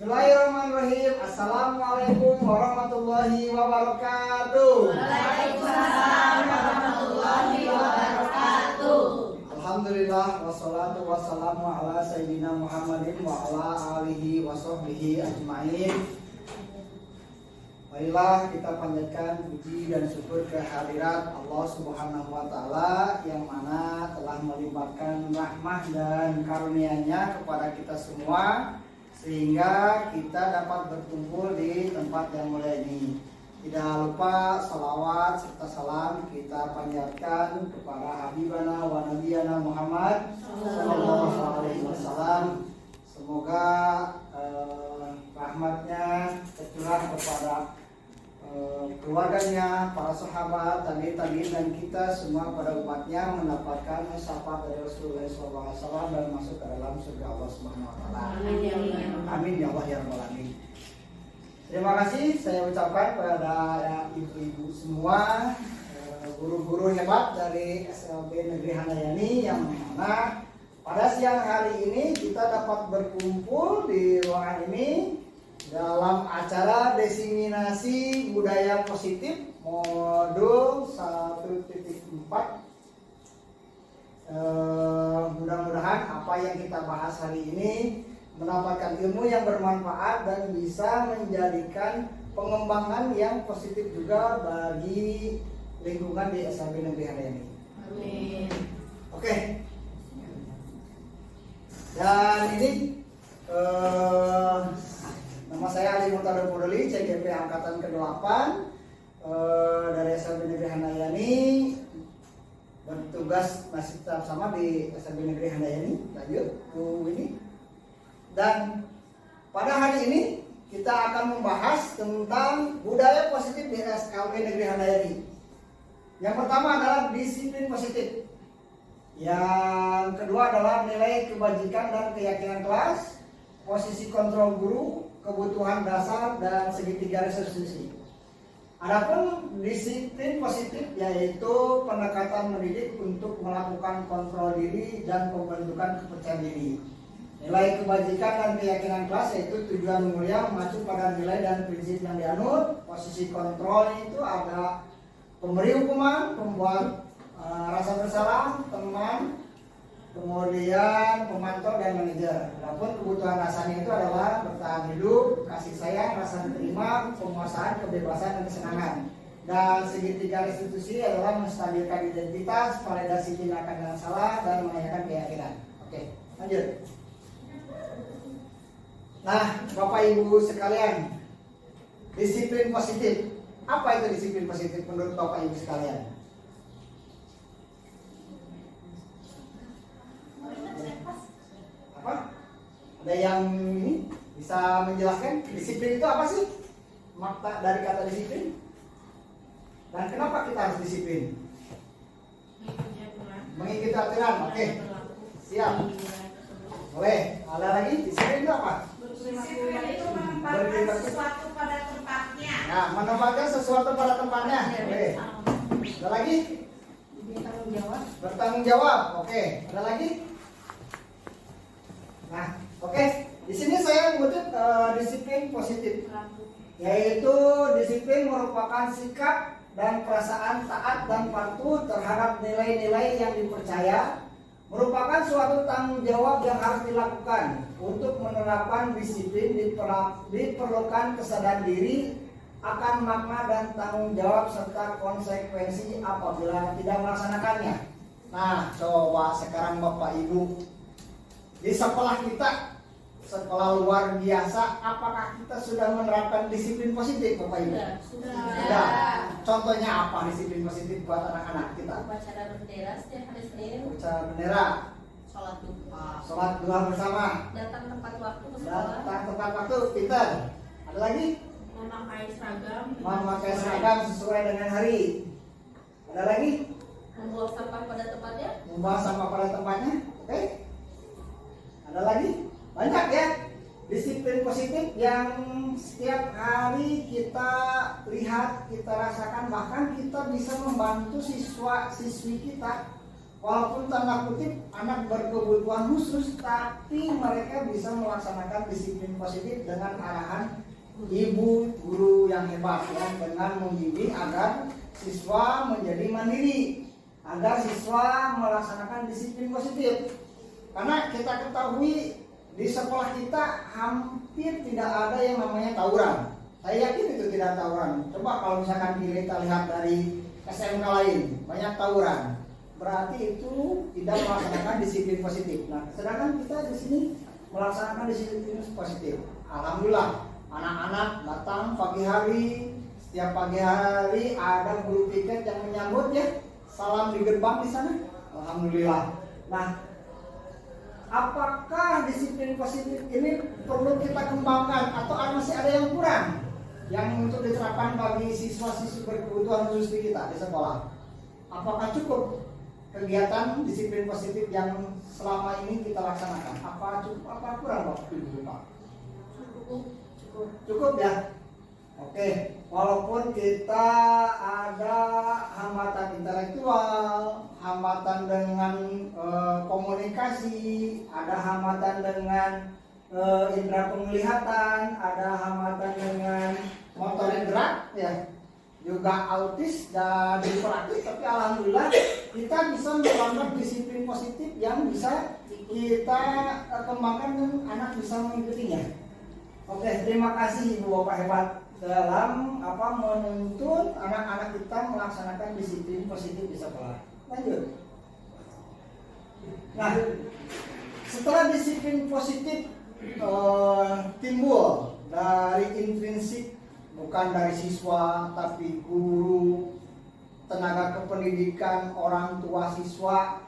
Bismillahirrahmanirrahim. Assalamualaikum warahmatullahi wabarakatuh. Waalaikumsalam warahmatullahi wabarakatuh. Alhamdulillah wassalatu wassalamu ala sayyidina Muhammadin wa ala alihi wa sahbihi ajmain. Marilah kita panjatkan puji dan syukur kehadirat Allah Subhanahu wa taala yang mana telah melimpahkan rahmah dan karunia-Nya kepada kita semua sehingga kita dapat berkumpul di tempat yang mulia ini. Tidak lupa salawat serta salam kita panjatkan kepada Habibana wa Nabiyana Muhammad sallallahu alaihi wasallam. Semoga rahmatnya tercurah kepada keluarganya, para sahabat, tabi'in dan kita semua pada umatnya mendapatkan syafaat dari Rasulullah SAW dan masuk ke dalam surga Allah Subhanahu Wa Taala. Amin ya Allah ya Rabbal Alamin. Terima kasih saya ucapkan kepada ibu-ibu semua, guru-guru hebat dari SLB Negeri Handayani yang mana pada siang hari ini kita dapat berkumpul di ruangan ini dalam acara diseminasi budaya positif modul 1.4. Mudah-mudahan apa yang kita bahas hari ini mendapatkan ilmu yang bermanfaat dan bisa menjadikan pengembangan yang positif juga bagi lingkungan di SLB Negeri Handayani. Amin. Oke. Dan ini nama saya Ali Murtada Pudoli, CGP Angkatan ke-8 dari SLB Negeri Handayani, bertugas masih tetap sama di SLB Negeri Handayani. Lanjut ini. Dan pada hari ini kita akan membahas tentang budaya positif di SLB Negeri Handayani. Yang pertama adalah disiplin positif. Yang kedua adalah nilai kebajikan dan keyakinan kelas, posisi kontrol guru, kebutuhan dasar dan segitiga restitusi. Adapun disiplin positif yaitu pendekatan mendidik untuk melakukan kontrol diri dan pembentukan kepercayaan diri. Nilai kebajikan dan keyakinan kelas yaitu tujuan mulia mengacu pada nilai dan prinsip yang dianut. Posisi kontrol itu ada pemberi hukuman, pembuat rasa bersalah, teman, kemudian pemantau dan manajer. Adapun kebutuhan dasarnya itu adalah bertahan hidup, kasih sayang, rasa diterima, penguasaan, kebebasan dan kesenangan. Dan segitiga restitusi adalah menstabilkan identitas, validasi tindakan yang salah dan menanyakan keyakinan. Oke, lanjut. Nah, Bapak Ibu sekalian, disiplin positif. Apa itu disiplin positif menurut Bapak Ibu sekalian? Apa? Ada yang ini bisa menjelaskan disiplin itu apa sih? Makna dari kata disiplin? Dan kenapa kita harus disiplin? Mengikuti aturan. Oke. Siap. Boleh. Ada lagi? Disiplin itu apa? Disiplin itu menempatkan sesuatu pada tempatnya. Nah, menempatkan sesuatu pada tempatnya. Oke. Ada lagi? Bertanggung jawab. Bertanggung jawab. Oke. Ada lagi? Nah, oke. Di sini saya mengutip disiplin positif, yaitu disiplin merupakan sikap dan perasaan taat dan patuh terhadap nilai-nilai yang dipercaya, merupakan suatu tanggung jawab yang harus dilakukan. Untuk menerapkan disiplin diperlukan kesadaran diri akan makna dan tanggung jawab serta konsekuensi apabila tidak melaksanakannya. Nah, coba sekarang Bapak Ibu, di sekolah kita, sekolah luar biasa, apakah kita sudah menerapkan disiplin positif, Bapak Ibu? Sudah. Contohnya apa disiplin positif buat anak-anak kita? Upacara bendera setiap hari Senin. Upacara bendera. Sholat duha. Sholat duha bersama. Datang tepat waktu ke sekolah. Datang tepat waktu, pintar. Ada lagi? Memakai seragam. Memakai seragam sesuai dengan hari. Ada lagi? Membuang sampah pada tempatnya. Membuang sampah pada tempatnya. Oke. Ada lagi? Banyak ya disiplin positif yang setiap hari kita lihat, kita rasakan, bahkan kita bisa membantu siswa-siswi kita walaupun tanda kutip anak berkebutuhan khusus, tapi mereka bisa melaksanakan disiplin positif dengan arahan ibu guru yang hebat ya, dengan membimbing agar siswa menjadi mandiri, agar siswa melaksanakan disiplin positif. Karena kita ketahui di sekolah kita hampir tidak ada yang namanya tawuran. Saya yakin itu tidak tawuran. Coba kalau misalkan kita lihat dari SMK lain, banyak tawuran. Berarti itu tidak melaksanakan disiplin positif. Nah, sedangkan kita di sini melaksanakan disiplin positif. Alhamdulillah, anak-anak datang pagi hari, setiap pagi hari ada guru piket yang menyambut ya, salam di gerbang di sana. Alhamdulillah. Nah, apakah disiplin positif ini perlu kita kembangkan atau masih ada yang kurang yang untuk diterapkan bagi siswa-siswi berkebutuhan khusus di kita di sekolah? Apakah cukup kegiatan disiplin positif yang selama ini kita laksanakan? Apa cukup, apa kurang Bapak Ibu Pak? Cukup ya. Oke, walaupun kita ada hambatan intelektual, hambatan dengan komunikasi, ada hambatan dengan indera penglihatan, ada hambatan dengan motorik gerak ya, juga autis dan hiperaktif, tapi alhamdulillah kita bisa membangun disiplin positif yang bisa kita kembangkan dan anak bisa mengikutinya. Oke, terima kasih Ibu Bapak hebat dalam menuntun anak-anak kita melaksanakan disiplin positif di sekolah. Lanjut. Nah, setelah disiplin positif timbul dari intrinsik, bukan dari siswa tapi guru, tenaga kependidikan, orang tua siswa,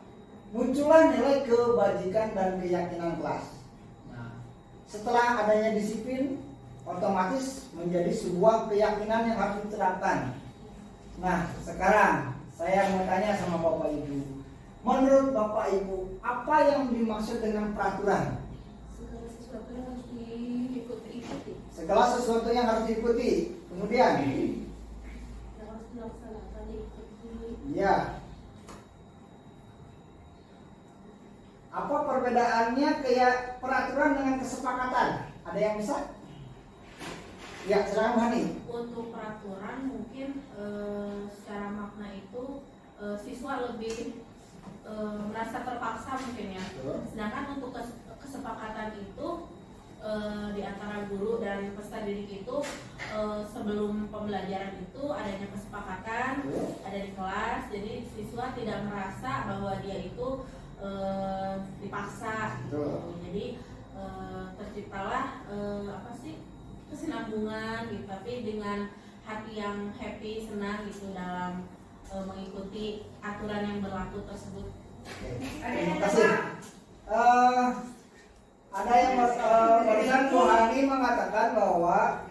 muncullah nilai kebajikan dan keyakinan kelas. Nah, setelah adanya disiplin, otomatis menjadi sebuah keyakinan yang harus diterapkan. Nah, sekarang saya mau tanya sama Bapak Ibu, menurut Bapak Ibu, apa yang dimaksud dengan peraturan? Segala sesuatu yang harus diikuti. Kemudian ya, apa perbedaannya kayak peraturan dengan kesepakatan? Ada yang bisa? Ya, silakan Hani. Untuk peraturan mungkin secara makna itu siswa lebih merasa terpaksa mungkin ya. Sedangkan untuk kesepakatan itu di antara guru dan peserta didik itu sebelum pembelajaran itu adanya kesepakatan, ada di kelas, jadi siswa tidak merasa bahwa dia itu dipaksa gitu. Jadi terciptalah kesinambungan gitu, tapi dengan hati yang happy, senang gitu dalam mengikuti aturan yang berlaku tersebut. Terima kasih. Ada yang barusan Bu Hani mengatakan bahwa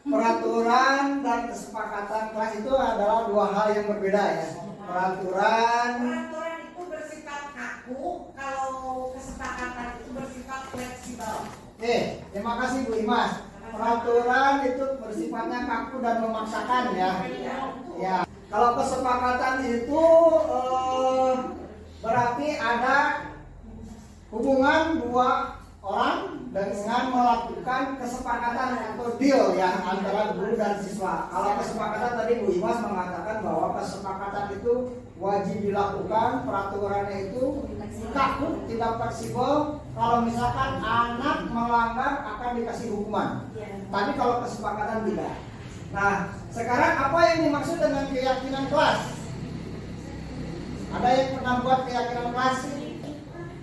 peraturan dan kesepakatan kelas itu adalah dua hal yang berbeda ya. Peraturan itu bersifat kaku, kalau kesepakatan itu bersifat fleksibel. Terima kasih Bu Imas. Peraturan itu bersifatnya kaku dan memaksakan ya. Ya. Kalau kesepakatan itu berarti ada hubungan dua orang dengan melakukan kesepakatan atau deal ya antara guru dan siswa. Kalau kesepakatan tadi Bu Imas mengatakan bahwa kesepakatan itu wajib dilakukan, peraturannya itu kaku, tidak fleksibel. Kalau misalkan anak melanggar akan dikasih hukuman. Tapi kalau kesepakatan tidak. Nah, sekarang apa yang dimaksud dengan keyakinan kelas? Ada yang pernah buat keyakinan kelas?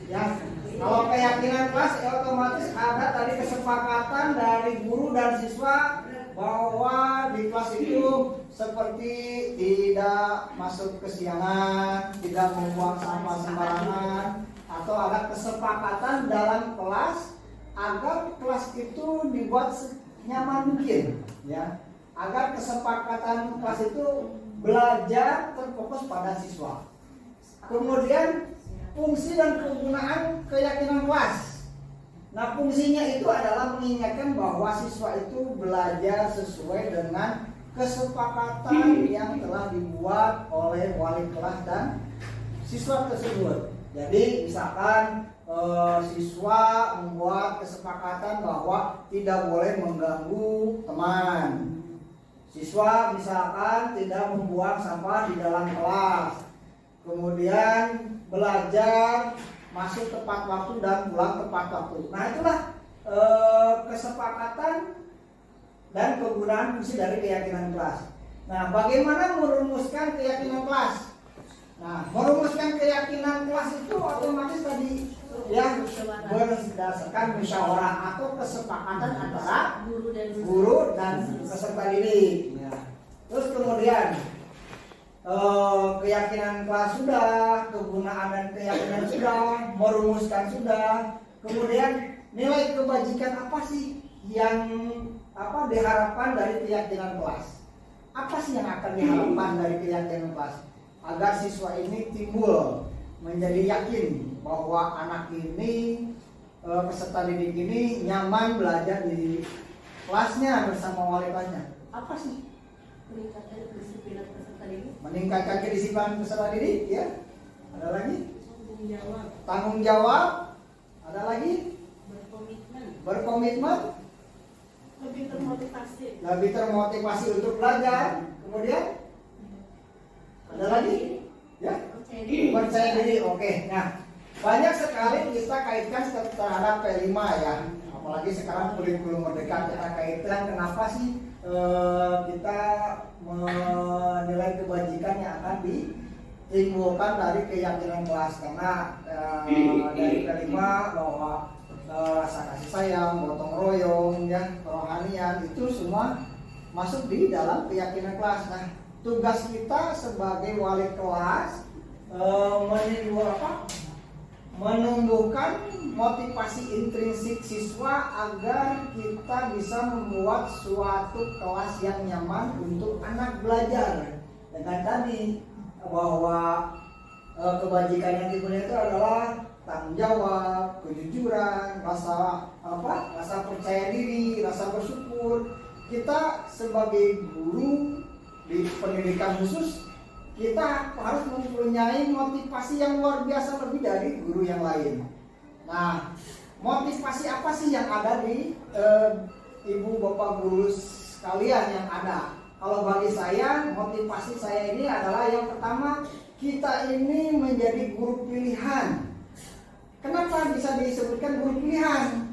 Ya. Kalau keyakinan kelas otomatis ada tadi kesepakatan dari guru dan siswa bahwa di kelas itu seperti tidak masuk kesiangan, tidak membuang sampah sembarangan, atau ada kesepakatan dalam kelas agar kelas itu dibuat nyaman mungkin, ya, agar kesepakatan kelas itu belajar terfokus pada siswa. Kemudian fungsi dan kegunaan keyakinan kelas. Nah, fungsinya itu adalah mengingatkan bahwa siswa itu belajar sesuai dengan kesepakatan yang telah dibuat oleh wali kelas dan siswa tersebut. Jadi misalkan siswa membuat kesepakatan bahwa tidak boleh mengganggu teman. Siswa misalkan tidak membuang sampah di dalam kelas. Kemudian belajar masuk tepat waktu dan pulang tepat waktu. Nah itulah kesepakatan dan kegunaan fungsi dari keyakinan kelas. Nah bagaimana merumuskan keyakinan kelas? Nah merumuskan keyakinan kelas itu otomatis tadi yang berdasarkan musyawarah atau kesepakatan antara guru dan peserta didik. Ya. Terus kemudian keyakinan kelas sudah, kegunaan dan keyakinan sudah, merumuskan sudah. Kemudian nilai kebajikan apa sih yang diharapkan dari keyakinan kelas? Apa sih yang akan diharapkan dari keyakinan kelas? Agar siswa ini timbul menjadi yakin bahwa anak ini, peserta didik ini nyaman belajar di kelasnya bersama wali kelasnya. Apa sih? Meningkatkan kedisiplinan peserta didik. Meningkatkan kedisiplinan peserta didik, ya. Ada lagi? Tanggung jawab. Tanggung jawab. Ada lagi? Berkomitmen. Berkomitmen. Lebih termotivasi. Lebih termotivasi untuk belajar. Kemudian? Ada lagi? Ya. Percaya diri. Oke. Nah, banyak sekali kita kaitkan terhadap P5 ya. Apalagi sekarang kurikulum merdeka kita kaitkan kenapa sih kita menilai kebajikan yang akan ditimbulkan dari keyakinan kelas, karena dari P5 bahwa rasa kasih sayang, gotong royong, ya, kerohanian itu semua masuk di dalam keyakinan kelas. Nah, tugas kita sebagai wali kelas menumbuhkan motivasi intrinsik siswa agar kita bisa membuat suatu kelas yang nyaman untuk anak belajar. Dengan tadi bahwa kebajikan yang dimulai itu adalah tanggung jawab, kejujuran, rasa percaya diri, rasa bersyukur. Kita sebagai guru di pendidikan khusus, kita harus mempunyai motivasi yang luar biasa lebih dari guru yang lain. Nah, motivasi apa sih yang ada di ibu bapak guru sekalian yang ada? Kalau bagi saya, motivasi saya ini adalah yang pertama, kita ini menjadi guru pilihan. Kenapa bisa disebutkan guru pilihan?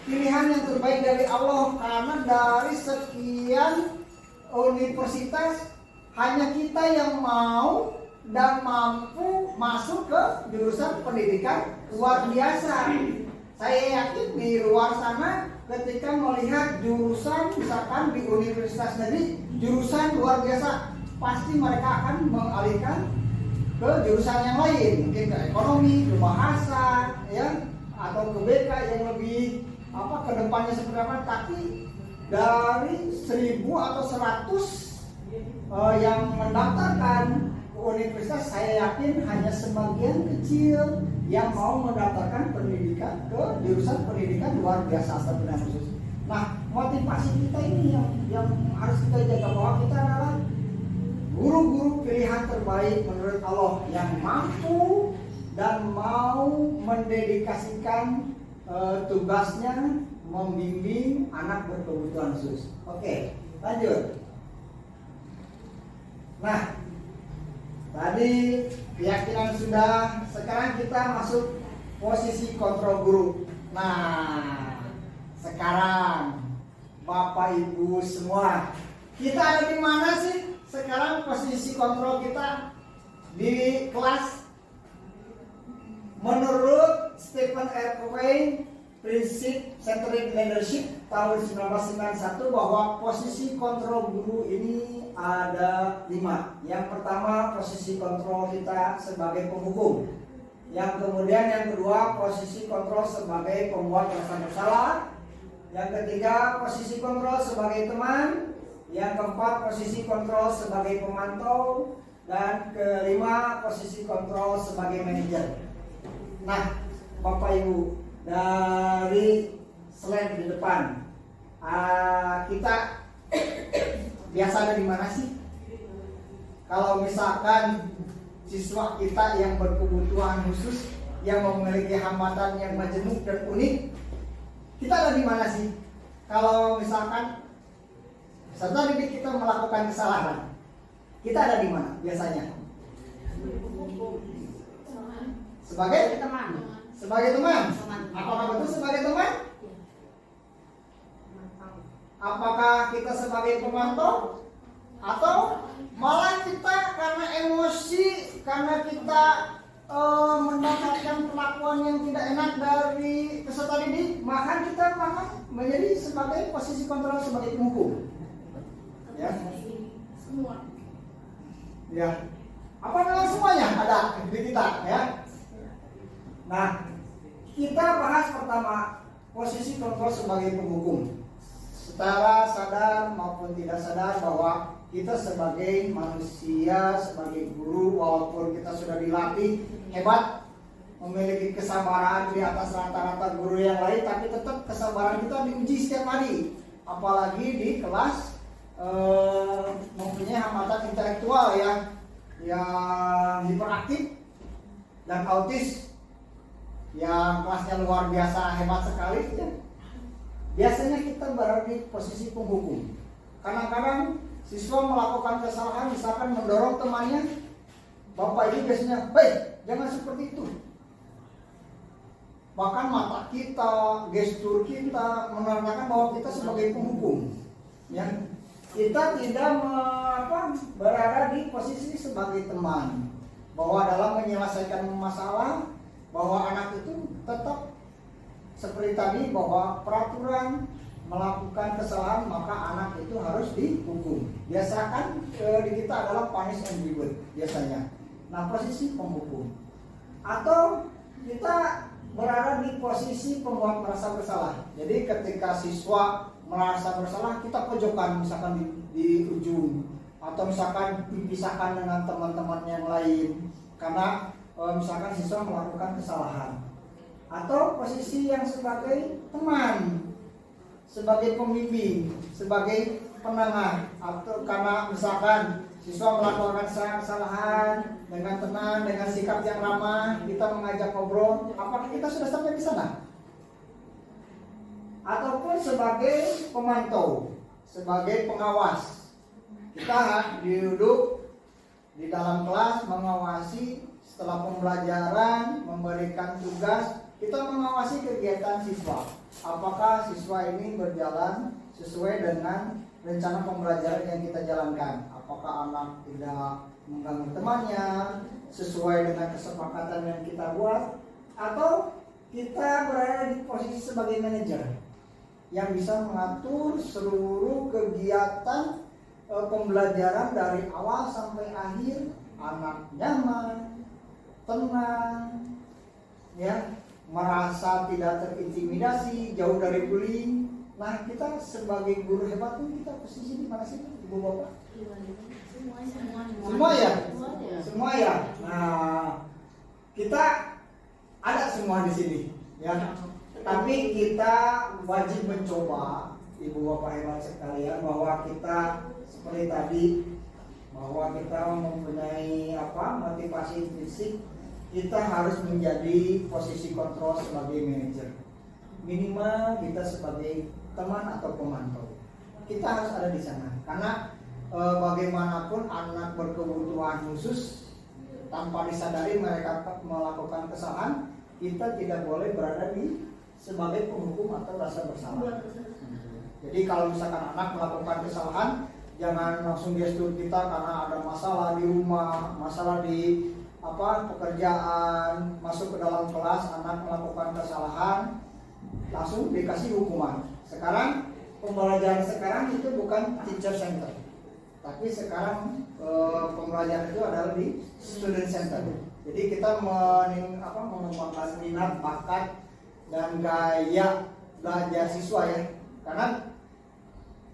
Pilihan yang terbaik dari Allah, karena dari sekian universitas hanya kita yang mau dan mampu masuk ke jurusan pendidikan luar biasa. Saya yakin di luar sana ketika melihat jurusan misalkan di universitas negeri, jurusan luar biasa, pasti mereka akan mengalihkan ke jurusan yang lain, mungkin ke ekonomi, ke bahasa, ya, atau ke BK yang lebih ke depannya seperti apa. Tapi dari 1000 atau 100 yang mendaftarkan ke universitas, saya yakin hanya sebagian kecil yang mau mendaftarkan pendidikan ke jurusan pendidikan luar biasa atau pendidikan khusus. Nah, motivasi kita ini yang harus kita jaga, bahwa kita adalah guru-guru pilihan terbaik menurut Allah yang mampu dan mau mendedikasikan tugasnya membimbing anak berkebutuhan khusus. Oke, lanjut. Nah, tadi keyakinan sudah, sekarang kita masuk posisi kontrol guru. Nah, sekarang Bapak Ibu semua, kita ada di mana sih sekarang posisi kontrol kita di kelas? Menurut Stephen R. Covey, prinsip centered leadership tahun 1991, bahwa posisi kontrol guru ini ada 5. Yang pertama, posisi kontrol kita sebagai penghukum. Yang kemudian yang kedua, posisi kontrol sebagai pembuat rasa bersalah. Yang ketiga, posisi kontrol sebagai teman. Yang keempat, posisi kontrol sebagai pemantau. Dan kelima, posisi kontrol sebagai manajer. Nah, Bapak Ibu, dari slide di depan, kita biasa ada di mana sih? Kalau misalkan siswa kita yang berkebutuhan khusus, yang memiliki hambatan yang majemuk dan unik, kita ada di mana sih? Kalau misalkan peserta didik kita melakukan kesalahan, kita ada di mana biasanya? Sebagai teman. sebagai teman. Teman. Apakah betul sebagai teman? Apakah kita sebagai pemantau? Atau malah kita karena emosi, karena kita mendapatkan perlakuan yang tidak enak dari peserta didik, maka kita menjadi sebagai posisi kontrol sebagai penghukum. Ya. Semua. Ya. Apa namanya semuanya ada di kita, ya. Nah, kita bahas pertama posisi kontrol sebagai penghukum. Secara sadar maupun tidak sadar bahwa kita sebagai manusia, sebagai guru, walaupun kita sudah dilatih hebat, memiliki kesabaran di atas rata-rata guru yang lain, tapi tetap kesabaran kita diuji setiap hari. Apalagi di kelas mempunyai hambatan intelektual yang hiperaktif dan autis, yang kelasnya luar biasa hebat sekali, ya. Biasanya kita berada di posisi penghukum. Kadang-kadang siswa melakukan kesalahan, misalkan mendorong temannya, bapak ibu biasanya, "Hei, jangan seperti itu." Bahkan mata kita, gestur kita menandakan bahwa kita sebagai penghukum, ya. Kita tidak berada di posisi sebagai teman, bahwa dalam menyelesaikan masalah, bahwa anak itu tetap seperti tadi, bahwa peraturan melakukan kesalahan maka anak itu harus dihukum. Biasakan di kita adalah punish and reward biasanya. Nah, posisi penghukum. Atau kita berada di posisi pembuat merasa bersalah. Jadi ketika siswa merasa bersalah, kita pojokan misalkan di ujung, atau misalkan dipisahkan dengan teman-teman yang lain karena misalkan siswa melakukan kesalahan. Atau posisi yang sebagai teman, sebagai pembimbing, sebagai penengah, atau karena misalkan siswa melakukan kesalahan dengan tenang, dengan sikap yang ramah, kita mengajak ngobrol, apakah kita sudah sampai di sana? Ataupun sebagai pemantau, sebagai pengawas, kita duduk di dalam kelas mengawasi setelah pembelajaran, memberikan tugas. Kita mengawasi kegiatan siswa. Apakah siswa ini berjalan sesuai dengan rencana pembelajaran yang kita jalankan? Apakah anak tidak mengganggu temannya sesuai dengan kesepakatan yang kita buat? Atau kita berada di posisi sebagai manajer yang bisa mengatur seluruh kegiatan pembelajaran dari awal sampai akhir, anak nyaman, tenang, ya, merasa tidak terintimidasi, jauh dari bullying. Nah, kita sebagai guru hebat tuh kita posisi di mana sih, Ibu Bapak? Semua ya? Semua ya. Nah, kita ada semua di sini, ya. Tapi kita wajib mencoba, Ibu Bapak hebat sekalian, bahwa kita seperti tadi, bahwa kita mempunyai motivasi fisik. Kita harus menjadi posisi kontrol sebagai manajer. Minimal kita sebagai teman atau pemantau. Kita harus ada di sana. Karena bagaimanapun anak berkebutuhan khusus, tanpa disadari mereka melakukan kesalahan, kita tidak boleh berada di sebagai penghukum atau rasa bersalah. Jadi kalau misalkan anak melakukan kesalahan, jangan langsung gestur kita karena ada masalah di rumah, masalah di pekerjaan, masuk ke dalam kelas, anak melakukan kesalahan, langsung dikasih hukuman. Sekarang pembelajaran sekarang itu bukan teacher center, tapi sekarang pembelajaran itu adalah di student center. Jadi kita mengembangkan minat, bakat, dan gaya belajar siswa, ya. Karena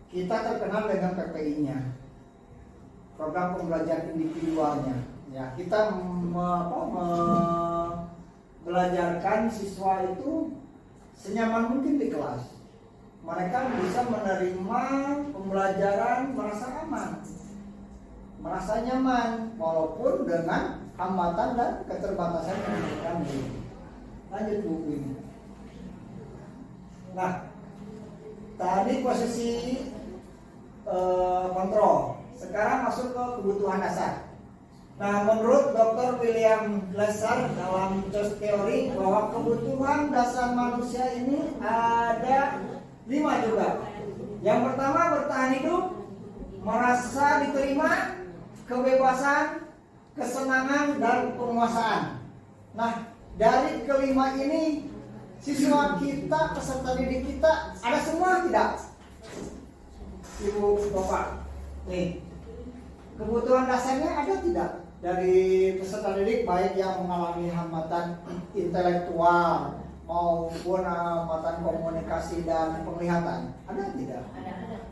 kita terkenal dengan PPI-nya, program pembelajaran individualnya. Ya, kita belajarkan siswa itu senyaman mungkin di kelas. Mereka bisa menerima pembelajaran merasa aman, merasa nyaman, walaupun dengan hambatan dan keterbatasan yang kami. Lanjut buku ini. Nah, tadi posisi kontrol. Sekarang masuk ke kebutuhan dasar. Nah, menurut Dr. William Glasser dalam teori bahwa kebutuhan dasar manusia ini ada 5 juga. Yang pertama, bertahan hidup, merasa diterima, kebebasan, kesenangan, dan penguasaan. Nah, dari kelima ini siswa kita, peserta didik kita ada semua tidak? Ibu Bapak, nih kebutuhan dasarnya ada tidak dari peserta didik, baik yang mengalami hambatan intelektual maupun hambatan komunikasi dan penglihatan, ada tidak? Ada.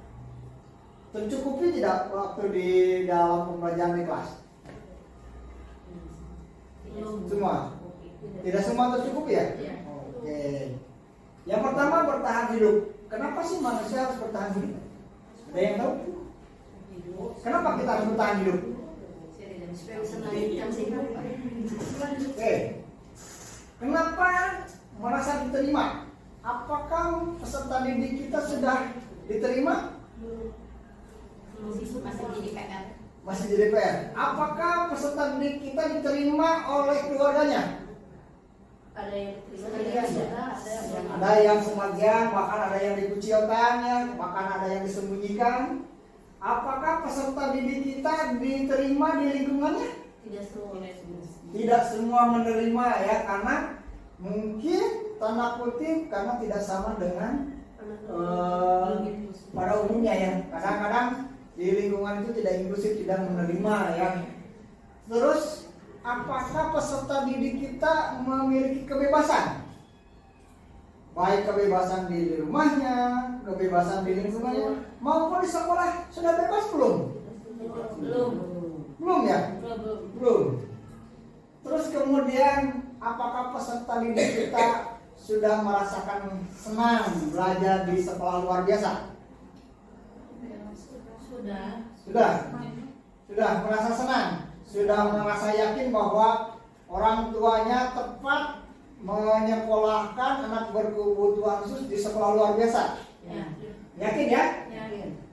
Tercukupi tidak waktu di dalam pembelajaran di kelas? Semua? Tidak semua tercukupi ya? Oke. Yang pertama, bertahan hidup. Kenapa sih manusia harus bertahan hidup? Ada yang tahu? Kenapa kita harus bertahan hidup? Oke. Kenapa merasa diterima? Apakah peserta didik kita sudah diterima? Masih jadi PR. Apakah peserta didik kita diterima oleh keluarganya? Ada yang diterima, Ada yang sebagian, bahkan ada yang dikucilkan, ya, bahkan ada yang disembunyikan. Apakah peserta didik kita diterima di lingkungannya? Tidak semua menerima ya, karena mungkin tanda kutip karena tidak sama dengan pada umumnya ya. Kadang-kadang di lingkungan itu tidak inklusif, tidak menerima ya. Terus apakah peserta didik kita memiliki kebebasan? Baik kebebasan di rumahnya, kebebasan di lingkungannya, maupun di sekolah sudah bebas belum? Belum ya? Belum. Terus kemudian apakah peserta didik kita sudah merasakan senang belajar di sekolah luar biasa? Sudah merasa senang, sudah merasa yakin bahwa orang tuanya tepat menyekolahkan anak berkebutuhan khusus di sekolah luar biasa. Yakin ya?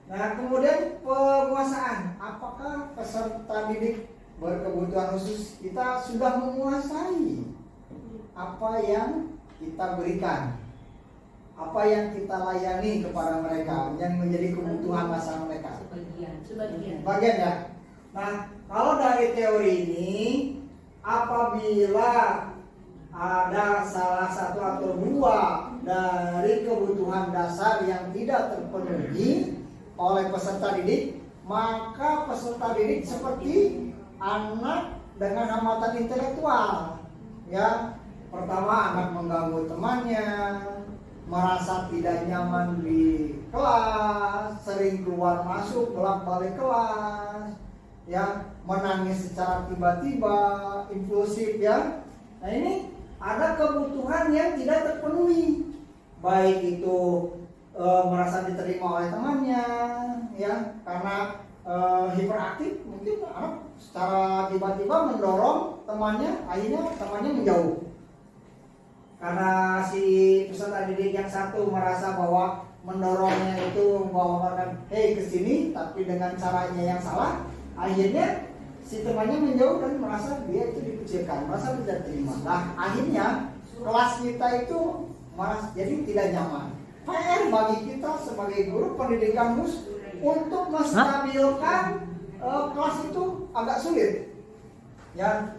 Nah, kemudian penguasaan. Apakah peserta didik berkebutuhan khusus kita sudah menguasai apa yang kita berikan, apa yang kita layani kepada mereka yang menjadi kebutuhan dasar mereka? Sebagian ya. Nah, kalau dari teori ini, apabila ada salah satu atau dua dari kebutuhan dasar yang tidak terpenuhi oleh peserta didik, maka peserta didik seperti anak dengan hambatan intelektual. Ya, pertama anak mengganggu temannya, merasa tidak nyaman di kelas, sering keluar masuk bolak-balik kelas, ya, menangis secara tiba-tiba, impulsif ya. Nah, ini ada kebutuhan yang tidak terpenuhi, baik itu merasa diterima oleh temannya, ya, karena hiperaktif, mungkin anak secara tiba-tiba mendorong temannya, akhirnya temannya menjauh. Karena si peserta didik yang satu merasa bahwa mendorongnya itu membawakan hey kesini, tapi dengan caranya yang salah, akhirnya si temannya menjauh dan merasa dia itu dikucilkan, merasa tidak terima. Nah, akhirnya kelas kita itu merasa jadi tidak nyaman. PR bagi kita sebagai guru pendidikan khusus untuk menstabilkan kelas itu agak sulit. Ya,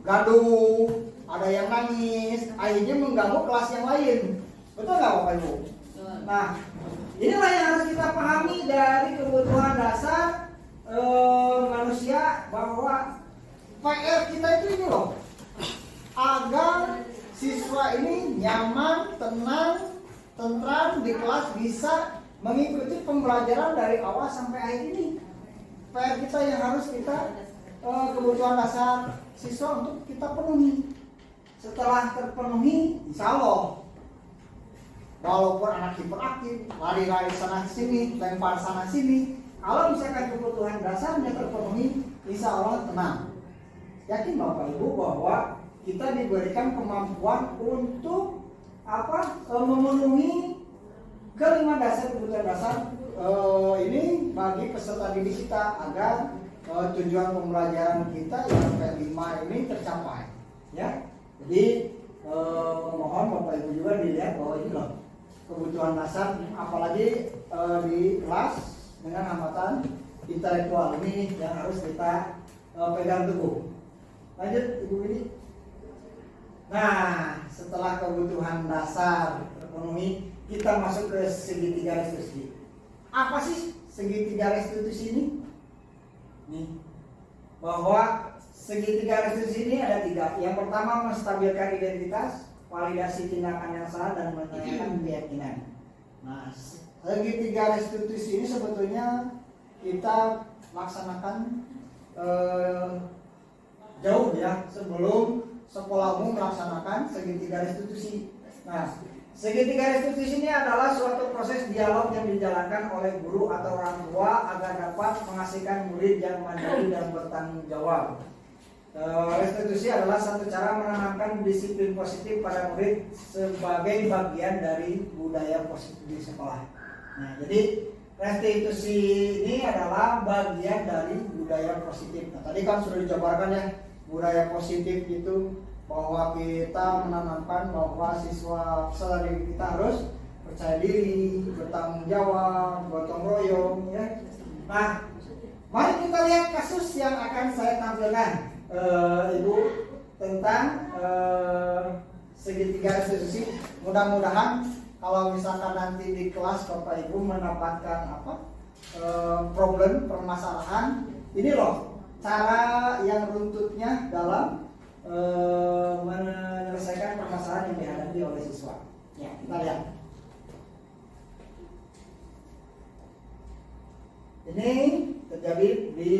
gaduh, ada yang nangis, akhirnya mengganggu kelas yang lain. Betul nggak Bapak Ibu? Nah, inilah yang harus kita pahami dari kebutuhan dasar manusia, bahwa PR kita itu ini loh, agar siswa ini nyaman, tenang, tentram di kelas, bisa mengikuti pembelajaran dari awal sampai akhir ini. PR kita yang harus kita kebutuhan dasar siswa untuk kita penuhi. Setelah terpenuhi, insya Allah, walaupun anak hiperaktif, lari-lari sana sini, lempar sana sini, kalau misalkan kebutuhan dasarnya terpenuhi, insya Allah tenang. Yakin Bapak Ibu bahwa kita diberikan kemampuan untuk memenuhi kelima dasar kebutuhan dasar ini bagi peserta didik kita agar tujuan pembelajaran kita yang ke-5 ini tercapai, ya. Jadi mohon Bapak Ibu juga dilihat bahwa ini loh kebutuhan dasar, apalagi di kelas dengan hambatan intelektual ini yang harus kita pegang teguh. Lanjut Ibu ini. Nah, setelah kebutuhan dasar terpenuhi, kita masuk ke segitiga restitusi. Apa sih segitiga restitusi ini? Nih, bahwa segitiga restitusi ini ada 3. Yang pertama, menstabilkan identitas, validasi tindakan yang salah, dan menanyakan keyakinan. Nah, segitiga restitusi ini sebetulnya kita laksanakan jauh ya sebelum sekolah umum melaksanakan segitiga restitusi. Nah, segitiga restitusi ini adalah suatu proses dialog yang dijalankan oleh guru atau orang tua agar dapat menghasilkan murid yang mandiri dan bertanggung jawab. Restitusi adalah satu cara menanamkan disiplin positif pada murid sebagai bagian dari budaya positif di sekolah. Nah, jadi restitusi ini adalah bagian dari budaya positif. Nah, tadi kan sudah dijabarkan ya, budaya positif itu bahwa kita menanamkan bahwa siswa peserta didik kita harus percaya diri, bertanggung jawab, gotong royong, ya. Nah, mari kita lihat kasus yang akan saya tampilkan, Ibu, tentang segitiga restitusi. Mudah-mudahan kalau misalkan nanti di kelas Bapak Ibu mendapatkan problem, permasalahan, ini loh cara yang runtutnya dalam menyelesaikan permasalahan yang dihadapi oleh siswa. Ya, kita lihat. Ini terjadi di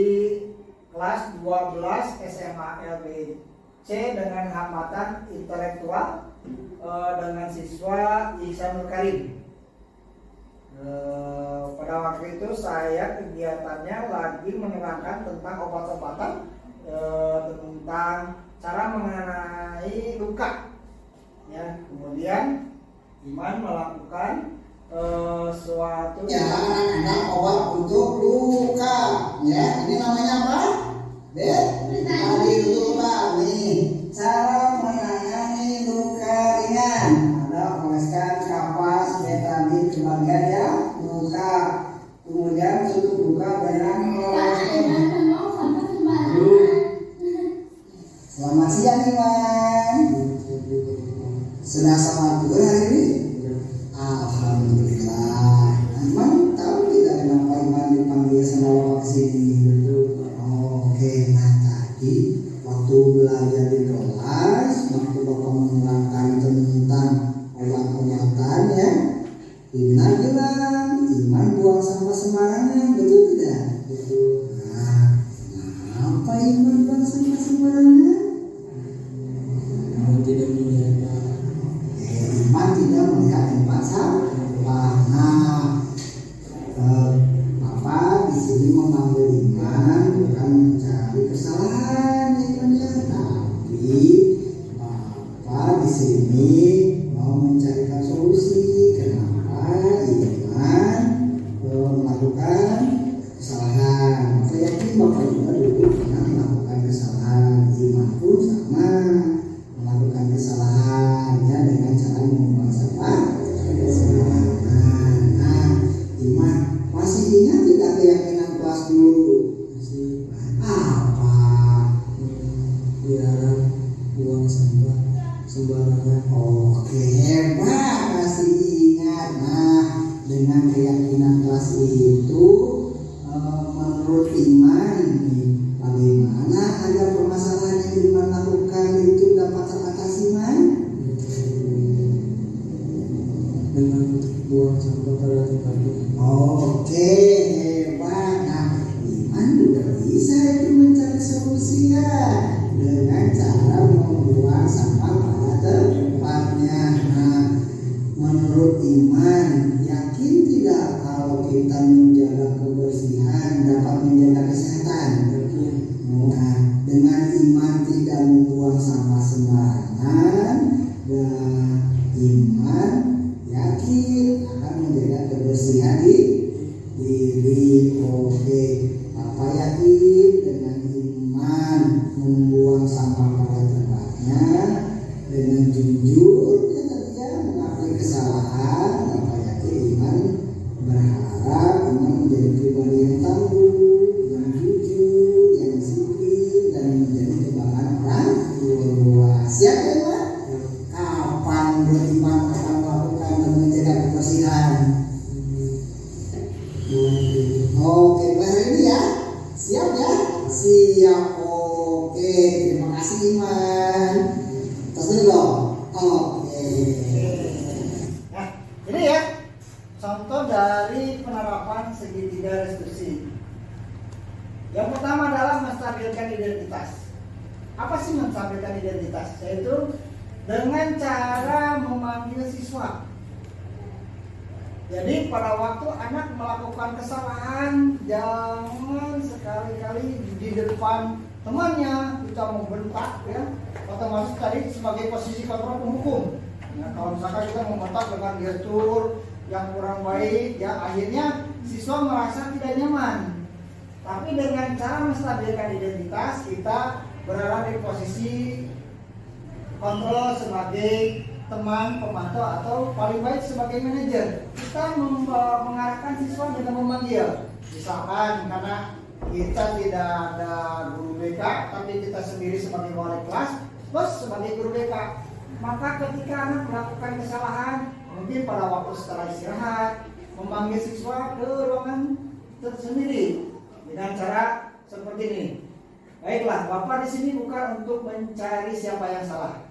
kelas 12 SMA LBC dengan hambatan intelektual dengan siswa Ihsanul Karim. Pada waktu itu saya kegiatannya lagi menerangkan tentang obat-obatan, tentang cara mengenai luka, ya. Kemudian Iman melakukan suatu ada obat untuk luka, ya. Ini namanya apa? Tadi luka nih. Cara menangani luka ringan, ada oleskan kapas betadin ke bagian yang luka. Kemudian tutup luka dengan meloloskan. Selamat siang Iman. Sudah sama Tuhan hari ini? Alhamdulillah. Iman tahu tidak kenapa Iman dipanggil sama Bapak kesini? Oke, nah tadi waktu belajar di kelas, waktu Bapak menerangkan tentang obat-obatan ya, Iman bilang Iman buang sampah sembarangan, betul tidak? Betul. Nah, kenapa Iman buang sampah sembarangan? Tidak melihat. Iman tidak melihat tempat sampah. Nah, Bapak di sini memanggil Iman bukan mencari kesalahan, ya, tapi Bapak di sini mau mencarikan solusi kenapa Iman melakukan kesalahan. Saya yakin Bapak juga dulu pernah melakukan kesalahan. Iman pun sama melakukan kesalahan, ya, dengan cara membuang sampah sembarangan. Nah, Iman masih ingat tidak keyakinan kelas dulu? Apa? Dilarang buang sampah sembarangan. Oke, hebat, masih ingat. Nah, dengan keyakinan kelas itu, menurut Iman, bagaimana agar permasalahan yang Iman lakukan itu dapat teratasi, Iman? Dengan buang sampah pada tempatnya. Oke, hebat. Nah, Iman juga bisa itu mencari solusi ya, dengan cara membuang sampah pada tempatnya. Nah, menurut Iman, yakin tidak kalau kita menjaga kebersihan dapat menjaga kesehatan? Nah, dengan iman tidak membuang sampah sembarangan, dan iman yakin akan menjaga kebersihan di diri. Oke, Bapak yakin dengan iman membuang sampah pada tempatnya, dengan jujur mengakui kesalahan. Bapak yakin iman berharap iman menjadi pribadi yang tangguh, yang jujur, yang disiplin, dan menjadi kebanggaan orang tua. Siap ya Pak? Kapan beriman akan melakukan dan menjaga kebersihan? Oke, hari ini ya. Siap ya? Siap. Oke, terima kasih Iman. Terus dulu dong. Oke. Nah, ini ya contoh dari penerapan segitiga restitusi. Yang pertama adalah menstabilkan identitas. Apa sih menstabilkan identitas? Yaitu dengan cara memanggil siswa. Jadi pada waktu anak melakukan kesalahan, jangan sekali-kali di depan temannya kita membentak ya. Otomatis tadi sebagai posisi kontrol penghukum. Ya, kalau misalkan kita membentak dengan gestur yang kurang baik, ya akhirnya siswa merasa tidak nyaman. Tapi dengan cara menstabilkan identitas, kita berada di posisi kontrol sebagai teman, pemantau, atau paling baik sebagai manajer. Kita mengarahkan siswa dengan memanggil. Misalkan karena kita tidak ada guru BK, tapi kita sendiri sebagai wali kelas, plus sebagai guru BK. Maka ketika anak melakukan kesalahan, mungkin pada waktu setelah istirahat, memanggil siswa ke ruangan tersendiri dengan cara seperti ini. Baiklah, Bapak di sini bukan untuk mencari siapa yang salah.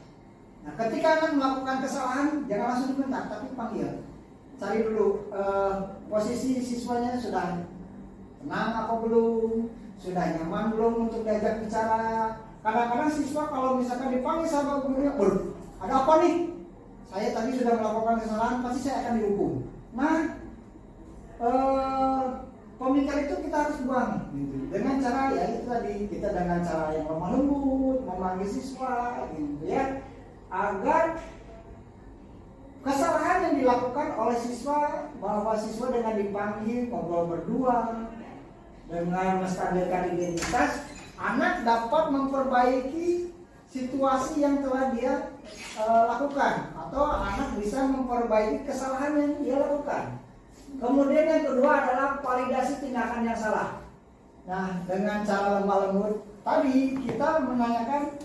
Nah, ketika anak melakukan kesalahan, jangan langsung dibentak, tapi panggil. Cari dulu posisi siswanya sudah tenang apa belum, sudah nyaman belum untuk diajak bicara. Kadang-kadang siswa kalau misalkan dipanggil sama gurunya, ada apa nih? Saya tadi sudah melakukan kesalahan, pasti saya akan dihukum. Nah, pemikiran itu kita harus buang dengan cara ya itu tadi, kita dengan cara yang lemah lembut memanggil siswa gitu ya, agar kesalahan yang dilakukan oleh siswa, bahwa siswa dengan dipanggil ngobrol berdua dengan menstabilkan identitas, anak dapat memperbaiki situasi yang telah dia lakukan, atau anak bisa memperbaiki kesalahan yang dia lakukan. Kemudian yang kedua adalah validasi tindakan yang salah. Nah, dengan cara lemah lembut tadi kita menanyakan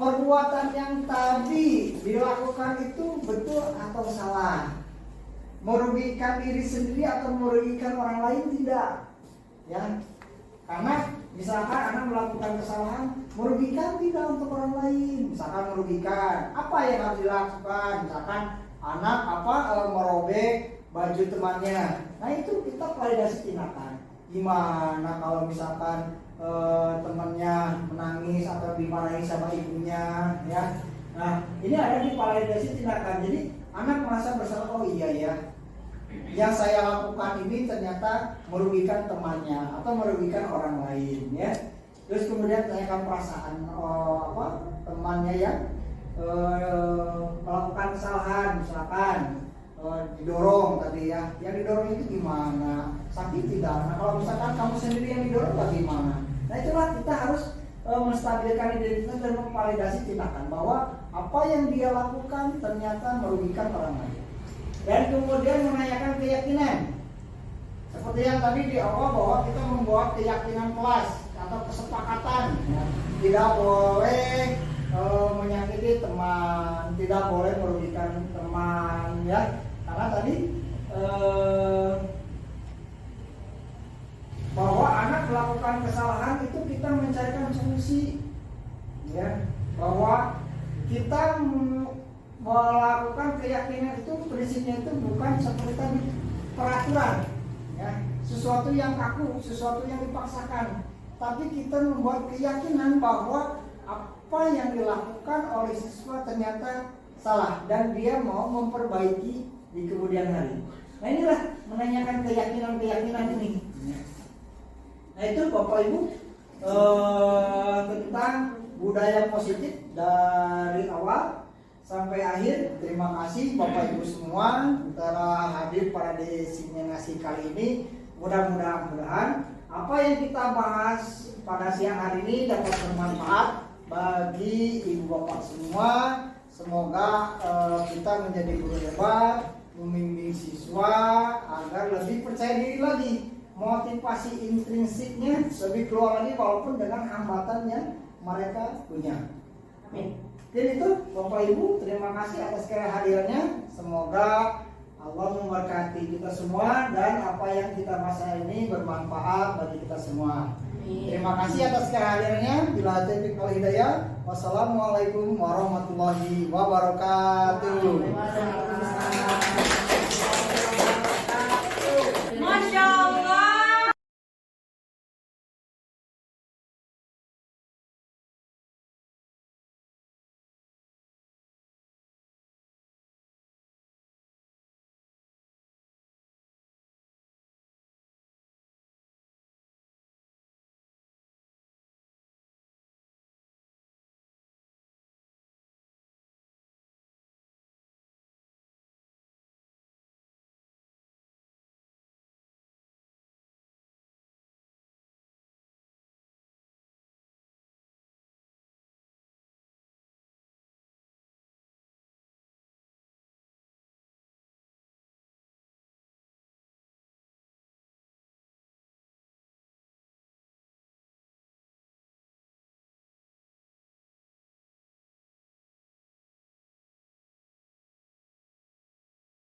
perbuatan yang tadi dilakukan itu betul atau salah, merugikan diri sendiri atau merugikan orang lain tidak, ya. Karena misalkan anak melakukan kesalahan merugikan tidak untuk orang lain, misalkan merugikan, apa yang harus dilakukan? Misalkan anak merobek baju temannya, nah itu kita validasi tindakan. Gimana kalau misalkan temannya menangis atau dimarahi sama ibunya, ya. Nah, ini ada di validasi tindakan. Jadi anak merasa bersalah, oh iya ya, yang saya lakukan ini ternyata merugikan temannya atau merugikan orang lain, ya. Terus kemudian tanyakan perasaan temannya yang melakukan kesalahan, misalkan didorong tadi ya, yang didorong itu gimana, sakit tidak? Nah, kalau misalkan kamu sendiri yang didorong bagaimana? Nah, itulah kita harus menstabilkan identitas dan memvalidasi tindakan bahwa apa yang dia lakukan ternyata merugikan orang lain. Dan kemudian menanyakan keyakinan, seperti yang tadi di awal bahwa kita membuat keyakinan kelas atau kesepakatan, ya. Tidak boleh menyakiti teman, tidak boleh merugikan teman, ya. Karena tadi bahwa anak melakukan kesalahan itu kita mencarikan solusi, ya. Bahwa kita melakukan keyakinan itu prinsipnya itu bukan seperti tadi peraturan, ya. Sesuatu yang kaku, sesuatu yang dipaksakan, tapi kita membuat keyakinan bahwa apa yang dilakukan oleh siswa ternyata salah dan dia mau memperbaiki di kemudian hari. Nah, inilah menanyakan keyakinan-keyakinan ini. Nah, itu Bapak Ibu tentang budaya positif dari awal sampai akhir. Terima kasih Bapak Ibu semua telah hadir pada designasi kali ini. Mudah-mudahan apa yang kita bahas pada siang hari ini dapat bermanfaat bagi Ibu Bapak semua. Semoga kita menjadi guru hebat, membimbing siswa agar lebih percaya diri lagi. Motivasi intrinsiknya lebih keluar lagi walaupun dengan hambatan yang mereka punya. Amin. Dan itu Bapak Ibu, terima kasih atas kehadirannya. Semoga Allah memberkati kita semua dan apa yang kita bahas ini bermanfaat bagi kita semua. Terima kasih atas kehadirannya. Bila taufiq wal hidayah. Wassalamualaikum warahmatullahi wabarakatuh. Waalaikumsalam.